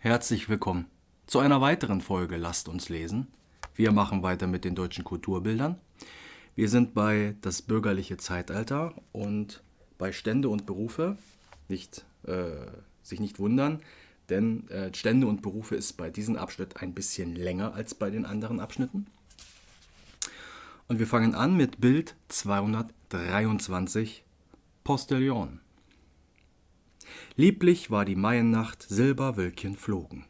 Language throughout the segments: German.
Herzlich willkommen zu einer weiteren Folge Lasst uns lesen. Wir machen weiter mit den deutschen Kulturbildern. Wir sind bei das bürgerliche Zeitalter und bei Stände und Berufe. Sich nicht wundern, denn Stände und Berufe ist bei diesem Abschnitt ein bisschen länger als bei den anderen Abschnitten. Und wir fangen an mit Bild 223, Postillon. Lieblich war die Maiennacht, Silberwölkchen flogen.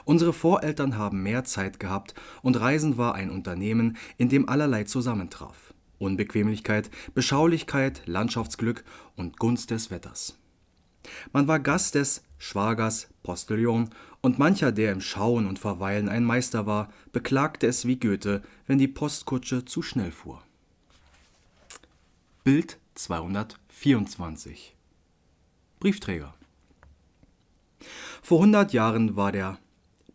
Unsere Voreltern haben mehr Zeit gehabt und Reisen war ein Unternehmen, in dem allerlei zusammentraf. Unbequemlichkeit, Beschaulichkeit, Landschaftsglück und Gunst des Wetters. Man war Gast des Schwagers Postillon und mancher, der im Schauen und Verweilen ein Meister war, beklagte es wie Goethe, wenn die Postkutsche zu schnell fuhr. Bild 224. Briefträger. Vor 100 Jahren war der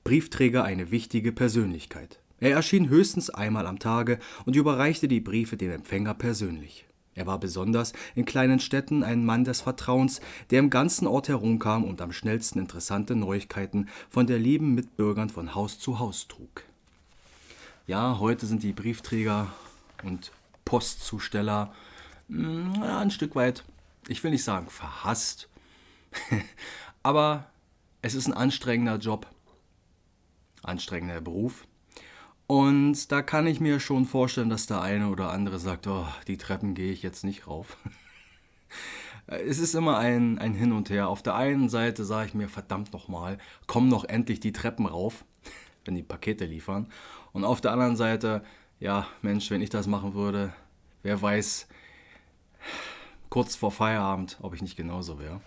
Briefträger eine wichtige Persönlichkeit. Er erschien höchstens einmal am Tage und überreichte die Briefe dem Empfänger persönlich. Er war besonders in kleinen Städten ein Mann des Vertrauens, der im ganzen Ort herumkam und am schnellsten interessante Neuigkeiten von der lieben Mitbürgern von Haus zu Haus trug. Ja, heute sind die Briefträger und Postzusteller ein Stück weit, ich will nicht sagen verhasst, aber es ist ein anstrengender Job, anstrengender Beruf. Und da kann ich mir schon vorstellen, dass der eine oder andere sagt, oh, die Treppen gehe ich jetzt nicht rauf. Es ist immer ein Hin und Her. Auf der einen Seite sage ich mir, verdammt nochmal, komm noch endlich die Treppen rauf, wenn die Pakete liefern. Und auf der anderen Seite, ja, Mensch, wenn ich das machen würde, wer weiß, kurz vor Feierabend, ob ich nicht genauso wäre.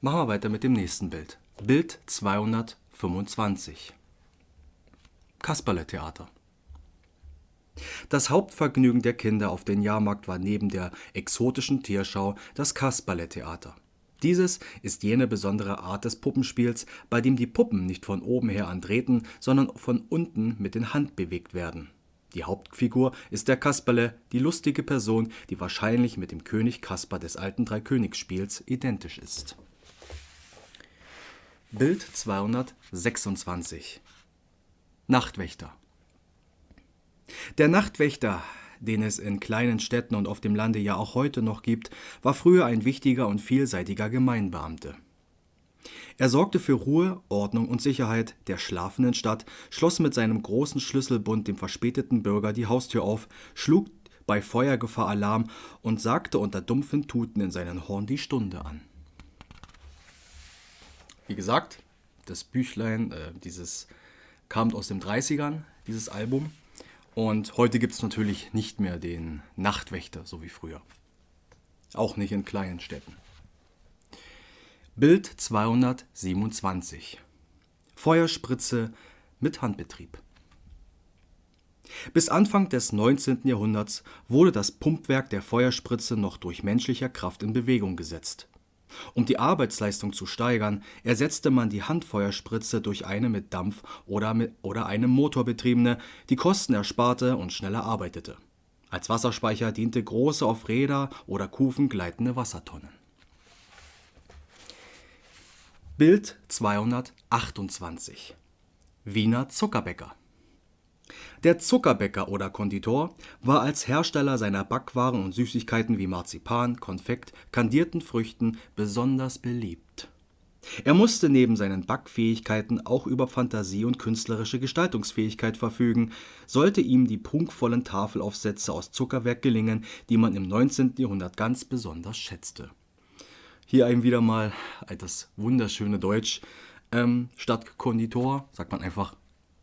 Machen wir weiter mit dem nächsten Bild. Bild 225. Kasperletheater. Das Hauptvergnügen der Kinder auf den Jahrmarkt war neben der exotischen Tierschau das Kasperletheater. Dieses ist jene besondere Art des Puppenspiels, bei dem die Puppen nicht von oben her an Drähten, sondern von unten mit den Hand bewegt werden. Die Hauptfigur ist der Kasperle, die lustige Person, die wahrscheinlich mit dem König Kasper des alten Dreikönigsspiels identisch ist. Bild 226. Nachtwächter. Der Nachtwächter, den es in kleinen Städten und auf dem Lande ja auch heute noch gibt, war früher ein wichtiger und vielseitiger Gemeinbeamte. Er sorgte für Ruhe, Ordnung und Sicherheit der schlafenden Stadt, schloss mit seinem großen Schlüsselbund dem verspäteten Bürger die Haustür auf, schlug bei Feuergefahr Alarm und sagte unter dumpfen Tuten in seinen Horn die Stunde an. Wie gesagt, das Büchlein, dieses kam aus den 30ern, dieses Album. Und heute gibt es natürlich nicht mehr den Nachtwächter, so wie früher. Auch nicht in kleinen Städten. Bild 227. Feuerspritze mit Handbetrieb. Bis Anfang des 19. Jahrhunderts wurde das Pumpwerk der Feuerspritze noch durch menschlicher Kraft in Bewegung gesetzt. Um die Arbeitsleistung zu steigern, ersetzte man die Handfeuerspritze durch eine mit Dampf oder einem Motor betriebene, die Kosten ersparte und schneller arbeitete. Als Wasserspeicher diente große auf Räder oder Kufen gleitende Wassertonnen. Bild 228. Wiener Zuckerbäcker. Der Zuckerbäcker oder Konditor war als Hersteller seiner Backwaren und Süßigkeiten wie Marzipan, Konfekt, kandierten Früchten besonders beliebt. Er musste neben seinen Backfähigkeiten auch über Fantasie und künstlerische Gestaltungsfähigkeit verfügen, sollte ihm die prunkvollen Tafelaufsätze aus Zuckerwerk gelingen, die man im 19. Jahrhundert ganz besonders schätzte. Hier eben wieder mal das wunderschöne Deutsch. Statt Konditor sagt man einfach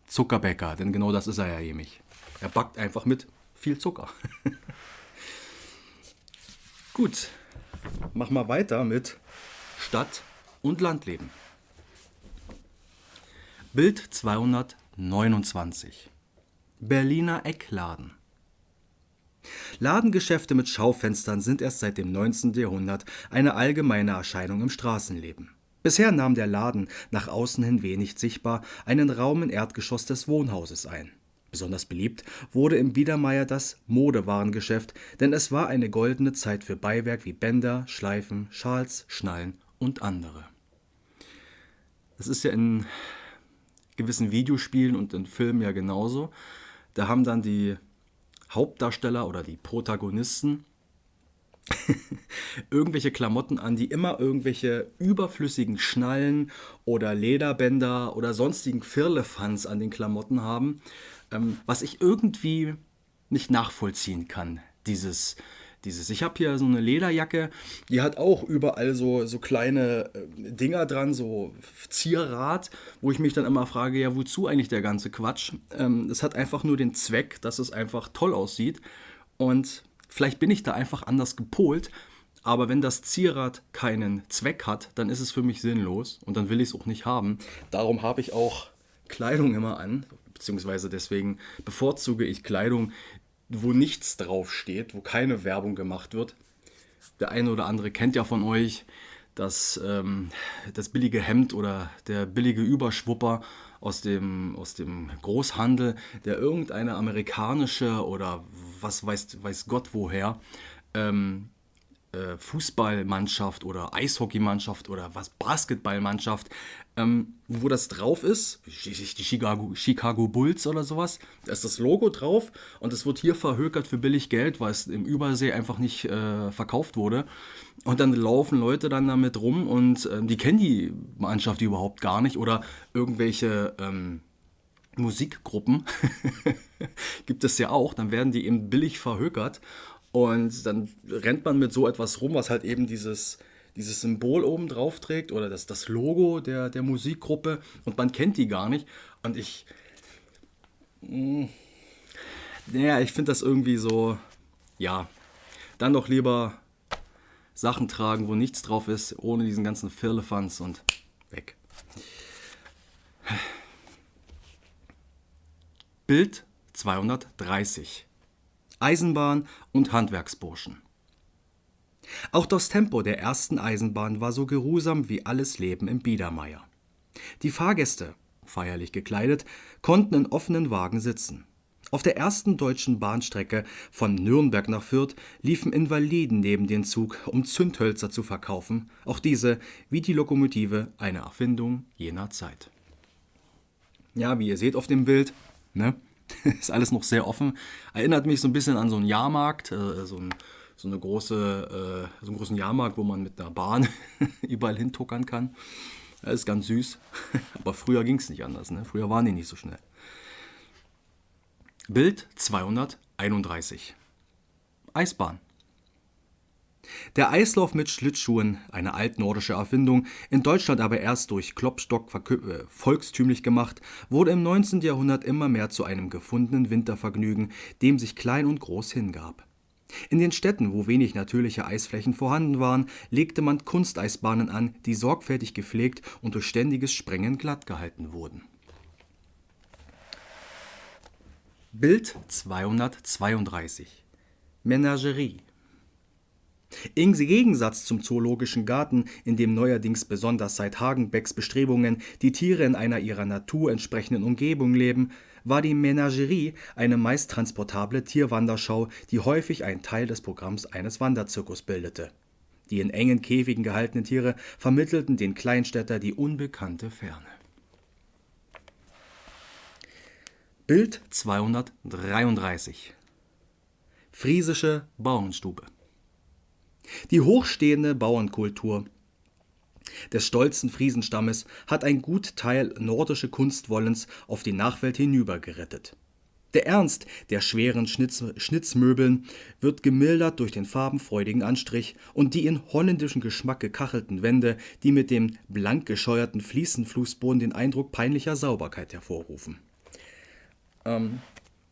Zuckerbäcker, denn genau das ist er ja nämlich. Er backt einfach mit viel Zucker. Gut, machen wir weiter mit Stadt- und Landleben. Bild 229. Berliner Eckladen. Ladengeschäfte mit Schaufenstern sind erst seit dem 19. Jahrhundert eine allgemeine Erscheinung im Straßenleben. Bisher nahm der Laden, nach außen hin wenig sichtbar, einen Raum im Erdgeschoss des Wohnhauses ein. Besonders beliebt wurde im Biedermeier das Modewarengeschäft, denn es war eine goldene Zeit für Beiwerk wie Bänder, Schleifen, Schals, Schnallen und andere. Das ist ja in gewissen Videospielen und in Filmen ja genauso. Da haben dann die Hauptdarsteller oder die Protagonisten irgendwelche Klamotten an, die immer irgendwelche überflüssigen Schnallen oder Lederbänder oder sonstigen Firlefanz an den Klamotten haben, was ich irgendwie nicht nachvollziehen kann. Ich habe hier so eine Lederjacke, die hat auch überall so kleine Dinger dran, so Zierrad, wo ich mich dann immer frage, ja, wozu eigentlich der ganze Quatsch? Es hat einfach nur den Zweck, dass es einfach toll aussieht. Und vielleicht bin ich da einfach anders gepolt, aber wenn das Zierrad keinen Zweck hat, dann ist es für mich sinnlos und dann will ich es auch nicht haben. Darum habe ich auch Kleidung immer an, beziehungsweise deswegen bevorzuge ich Kleidung, wo nichts draufsteht, wo keine Werbung gemacht wird. Der eine oder andere kennt ja von euch das billige Hemd oder der billige Überschwupper aus dem Großhandel, der irgendeine amerikanische oder was weiß Gott woher Fußballmannschaft oder Eishockeymannschaft oder was Basketballmannschaft, wo das drauf ist, die Chicago Bulls oder sowas, da ist das Logo drauf und es wird hier verhökert für billig Geld, weil es im Übersee einfach nicht verkauft wurde. Und dann laufen Leute dann damit rum und die kennen die Mannschaft überhaupt gar nicht oder irgendwelche Musikgruppen gibt es ja auch, dann werden die eben billig verhökert und dann rennt man mit so etwas rum, was halt eben dieses Symbol oben drauf trägt oder das Logo der Musikgruppe und man kennt die gar nicht und ich finde das irgendwie so, ja, dann doch lieber Sachen tragen, wo nichts drauf ist, ohne diesen ganzen Firlefanz und weg. Bild 230. Eisenbahn und Handwerksburschen. Auch das Tempo der ersten Eisenbahn war so geruhsam wie alles Leben im Biedermeier. Die Fahrgäste, feierlich gekleidet, konnten in offenen Wagen sitzen. Auf der ersten deutschen Bahnstrecke von Nürnberg nach Fürth liefen Invaliden neben den Zug, um Zündhölzer zu verkaufen. Auch diese, wie die Lokomotive, eine Erfindung jener Zeit. Ja, wie ihr seht auf dem Bild, ne? Ist alles noch sehr offen. Erinnert mich so ein bisschen an so einen Jahrmarkt, so einen großen Jahrmarkt, wo man mit einer Bahn überall hintuckern kann. Das ist ganz süß. Aber früher ging es nicht anders, ne? Früher waren die nicht so schnell. Bild 231. Eisbahn. Der Eislauf mit Schlittschuhen, eine altnordische Erfindung, in Deutschland aber erst durch Klopstock volkstümlich gemacht, wurde im 19. Jahrhundert immer mehr zu einem gefundenen Wintervergnügen, dem sich Klein und Groß hingab. In den Städten, wo wenig natürliche Eisflächen vorhanden waren, legte man Kunsteisbahnen an, die sorgfältig gepflegt und durch ständiges Sprengen glatt gehalten wurden. Bild 232. Menagerie. Im Gegensatz zum Zoologischen Garten, in dem neuerdings besonders seit Hagenbecks Bestrebungen die Tiere in einer ihrer Natur entsprechenden Umgebung leben, war die Menagerie eine meist transportable Tierwanderschau, die häufig einen Teil des Programms eines Wanderzirkus bildete. Die in engen Käfigen gehaltenen Tiere vermittelten den Kleinstädter die unbekannte Ferne. Bild 233. Friesische Bauernstube. Die hochstehende Bauernkultur des stolzen Friesenstammes hat ein gut Teil nordische Kunstwollens auf die Nachwelt hinüber gerettet. Der Ernst der schweren Schnitzmöbeln wird gemildert durch den farbenfreudigen Anstrich und die in holländischem Geschmack gekachelten Wände, die mit dem blank gescheuerten Fliesenfußboden den Eindruck peinlicher Sauberkeit hervorrufen.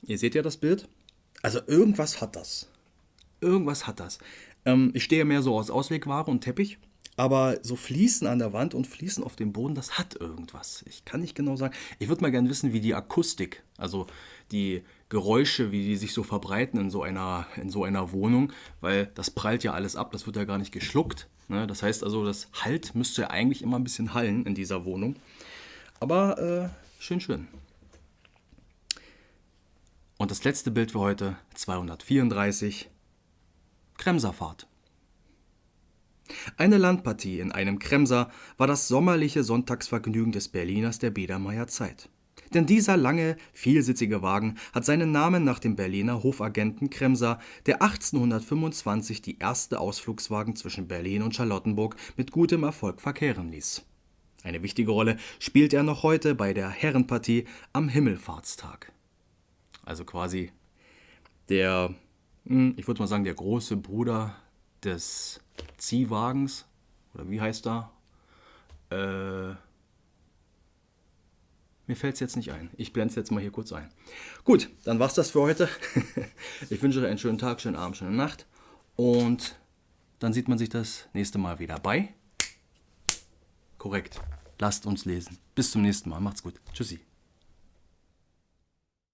Ihr seht ja das Bild. Also irgendwas hat das. Ich stehe mehr so aus Auslegware und Teppich, aber so Fliesen an der Wand und Fliesen auf dem Boden, das hat irgendwas. Ich kann nicht genau sagen. Ich würde mal gerne wissen, wie die Akustik, also die Geräusche, wie die sich so verbreiten in so einer Wohnung, weil das prallt ja alles ab, das wird ja gar nicht geschluckt. Ne? Das heißt also, das Halt müsste ja eigentlich immer ein bisschen hallen in dieser Wohnung. Aber schön. Und das letzte Bild für heute, 234, Kremserfahrt. Eine Landpartie in einem Kremser war das sommerliche Sonntagsvergnügen des Berliners der Biedermeierzeit. Denn dieser lange, vielsitzige Wagen hat seinen Namen nach dem Berliner Hofagenten Kremser, der 1825 die erste Ausflugswagen zwischen Berlin und Charlottenburg mit gutem Erfolg verkehren ließ. Eine wichtige Rolle spielt er noch heute bei der Herrenpartie am Himmelfahrtstag. Also quasi ich würde mal sagen, der große Bruder des Ziehwagens. Oder wie heißt er? Mir fällt es jetzt nicht ein. Ich blende es jetzt mal hier kurz ein. Gut, dann war's das für heute. Ich wünsche euch einen schönen Tag, schönen Abend, schöne Nacht. Und dann sieht man sich das nächste Mal wieder bei. Korrekt. Lasst uns lesen. Bis zum nächsten Mal. Macht's gut. Tschüssi.